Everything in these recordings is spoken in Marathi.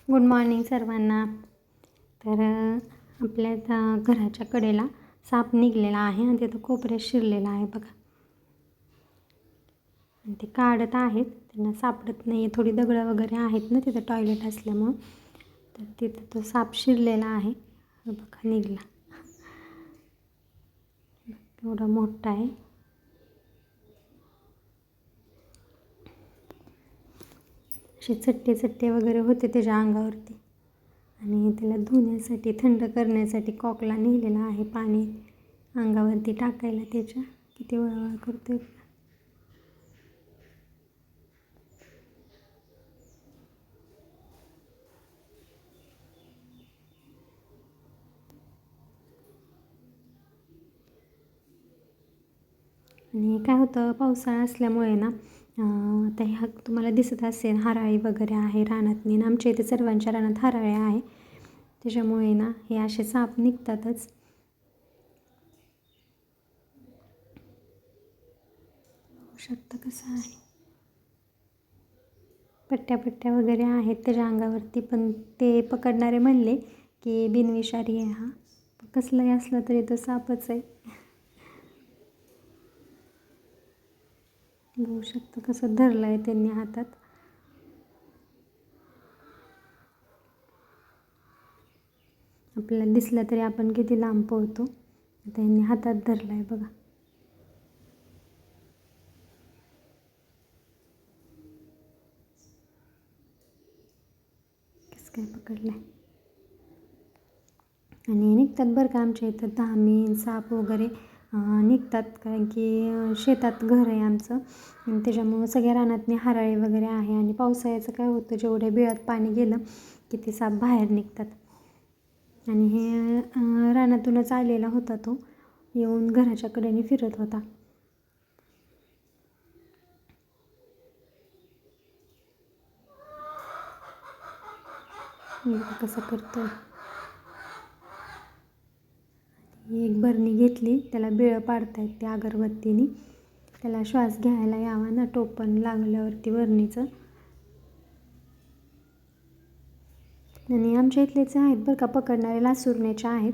गुड मॉर्निंग सर्वांना. तर आपल्या घराच्या कडेला साप निघलेला आहे आणि तिथं कोपऱ्यात शिरलेला आहे बघा. आणि ते काढत आहेत, त्यांना सापडत नाही आहे. थोडी दगडं वगैरे आहेत ना तिथं टॉयलेट असल्यामुळं, तर तिथं तो साप शिरलेला आहे. बघा निघला, एवढा मोठा आहे. असे चट्टे चट्टे वगैरे होते त्याच्या अंगावरती. आणि त्याला धुण्यासाठी, थंड करण्यासाठी कॉकला नेलेला आहे पाणी अंगावरती टाकायला त्याच्या. किती वळवळ करतोय. आणि काय होतं, पावसाळा असल्यामुळे ना आता ह्या तुम्हाला दिसत असेल हराळी वगैरे आहे रानातनी. ना आमच्या इथे सर्वांच्या रानात हराळी आहे, त्याच्यामुळे ना हे असे साप निघतातच. बघू शकता कसं आहे, पट्ट्या पट्ट्या वगैरे आहेत त्याच्या अंगावरती. पण ते पकडणारे म्हणले की बिनविषारी आहे हा, कसलंही असलं तरी तो सापच आहे. बघू शकता कसं धरलं आहे त्यांनी हातात. आपल्याला दिसलं तरी आपण किती लांब पळतो. त्यांनी हातात धरलं आहे बघा. कसं काय पकडलं आहे. आणि निघतात बरं का आमच्या इथं धामी साप वगैरे निघतात, कारण की शेतात घर आहे आमचं आणि त्याच्यामुळं सगळ्या रानातनी हराळी वगैरे आहे. आणि पावसाळ्याचं काय होतं, जेवढ्या बिळात पाणी गेलं की ते साप बाहेर निघतात. आणि हे रानातूनच आलेला होता तो, येऊन घराच्या कडेने फिरत होता. कसं करतोय. एक बरणी घेतली, त्याला बिळं पाडतायत ते अगरबत्तीने. त्याला श्वास घ्यायला यावा ना टोपण लागल्यावरती बरणीचं. आणि आमच्या इथलेच आहेत बरं का पकडणारे, लासूरण्याचे आहेत.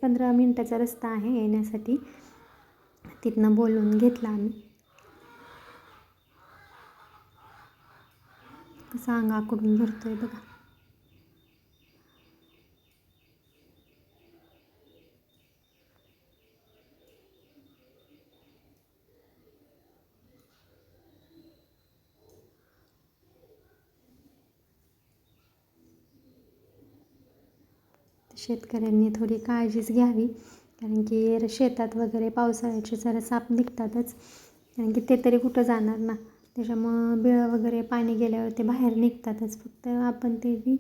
15 मिनटाचा रस्ता आहे येण्यासाठी. तिथनं बोलवून घेतला आम्ही. कसं अंग आकडून धरतोय बघा. शेतकऱ्यांनी थोडी काळजीच घ्यावी, कारण की शेतात वगैरे पावसाळ्याचे जरा साप निघतातच. कारण की ते तरी कुठं जाणार ना, त्याच्यामुळं बिळं वगैरे पाणी गेल्यावर ते बाहेर निघतातच. फक्त आपण ते बी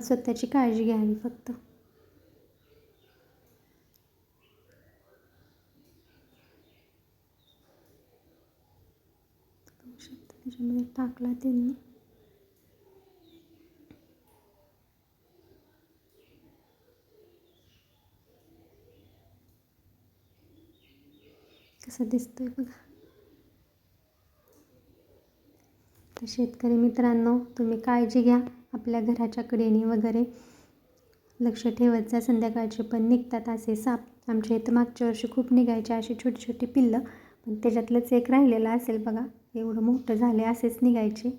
स्वतःची काळजी घ्यावी फक्त. त्याच्यामध्ये टाकला त्यांनी. कसं दिसतोय बघा. तर शेतकरी मित्रांनो, तुम्ही काळजी घ्या आपल्या घराच्या कडेने वगैरे. लक्ष ठेवत जा, संध्याकाळचे पण निघतात असे साप. आमच्या इथं मागच्या वर्षी खूप निघायचे अशी छोटी छोटी पिल्लं, पण त्याच्यातलंच एक राहिलेलं असेल बघा. एवढं मोठं झाले असेच निघायचे.